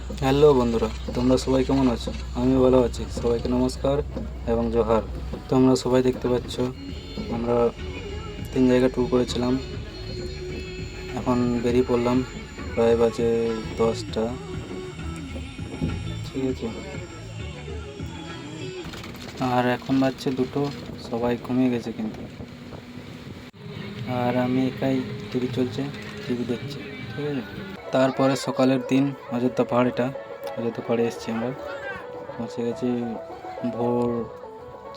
Hello বন্ধুরা, তোমরা সবাই কেমন আছো? আমি ভালো আছি। সবাইকে নমস্কার এবং জোহার। তোমরা সবাই দেখতে পাচ্ছ আমরা 3 জায়গা ট্যুর করেছিলাম। এখন বেরিয়ে পড়লাম, প্রায় বাজে 10টা। ঠিক আছে, আর এখন বাজছে 2টো। সবাই ঘুমিয়ে গেছে কিন্তু, আর আমি একাই টিভি চলছে, টিভি দেখছি। ঠিক আছে, তারপরে সকালের দিন অযোধ্যা পাহাড়। অযোধ্যা পাহাড়ে এসেছি আমরা, পৌঁছে গেছি ভোর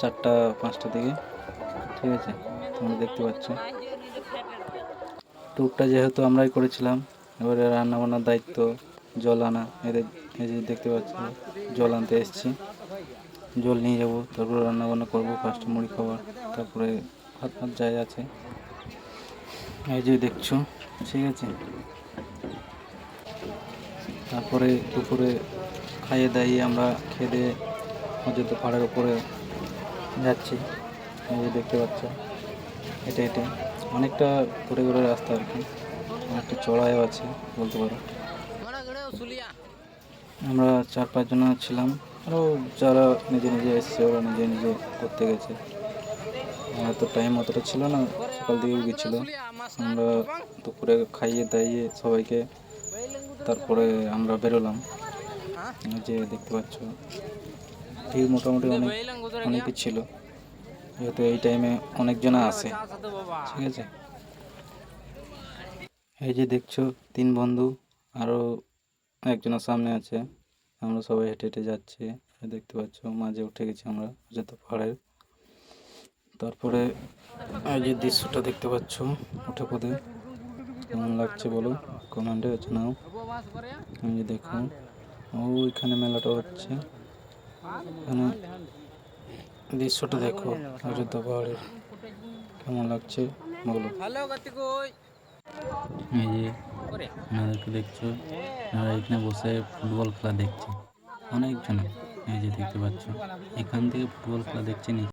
4টা-5টার দিকে। ঠিক আছে, তোমরা দেখতে পাচ্ছ ট্যুরটা যেহেতু আমরাই করেছিলাম, এবারে রান্নাবান্নার দায়িত্ব, জল আনা। এদের এই যে দেখতে পাচ্ছ, জল আনতে এসেছি, জল নিয়ে যাব, তারপরে রান্নাবান্না করবো। ফার্স্টে মুড়ি খাবার, তারপরে ভাত ভাত যাই আছে, এই যে দেখছো। ঠিক আছে, তারপরে দুপুরে খাইয়ে দাইয়ে আমরা খেয়ে দিয়ে অযোধ্যা পাহাড়ের উপরে যাচ্ছি। এই যে দেখতে পাচ্ছ, হেঁটে হেঁটে অনেকটা ঘুরে ঘুরে রাস্তা আর কি, অনেকটা চড়াইও আছে বলতে পারো। আমরা 4-5 জন ছিলাম, আরও যারা নিজে নিজে এসছে ওরা নিজে নিজে করতে গেছে। তো টাইম অতটা ছিল না, সকাল দিকেও গেছিলো। আমরা দুপুরে খাইয়ে দাইয়ে সবাইকে তারপরে আমরা বেরোলাম। যে দেখতে পাচ্ছ ভিড় মোটামুটি অনেকই ছিল, যেহেতু এই টাইমে অনেকজন আসে। ঠিক আছে, এই যে দেখছো 3 বন্ধু, আরও একজনের সামনে আছে। আমরা সবাই হেঁটে হেঁটে যাচ্ছি, দেখতে পাচ্ছ মাঝে উঠে গেছি আমরা অযোধ্যা পাহাড়ের। তারপরে এই যে দৃশ্যটা দেখতে পাচ্ছ উঠে পদে, কেমন লাগছে বলো, কমেন্টে জানাও। এই যে দেখো, ওইখানে মেলাটা হচ্ছে, এখানে দৃশ্যটা দেখো অযোধ্যা পাহাড়ের, কেমন লাগছে বলো। এই যে আপনাদেরকে দেখছো, আমরা এখানে বসে ফুটবল খেলা দেখছি অনেকজন। এই যে দেখতে পাচ্ছ, এখান থেকে ফুটবল খেলা দেখছি।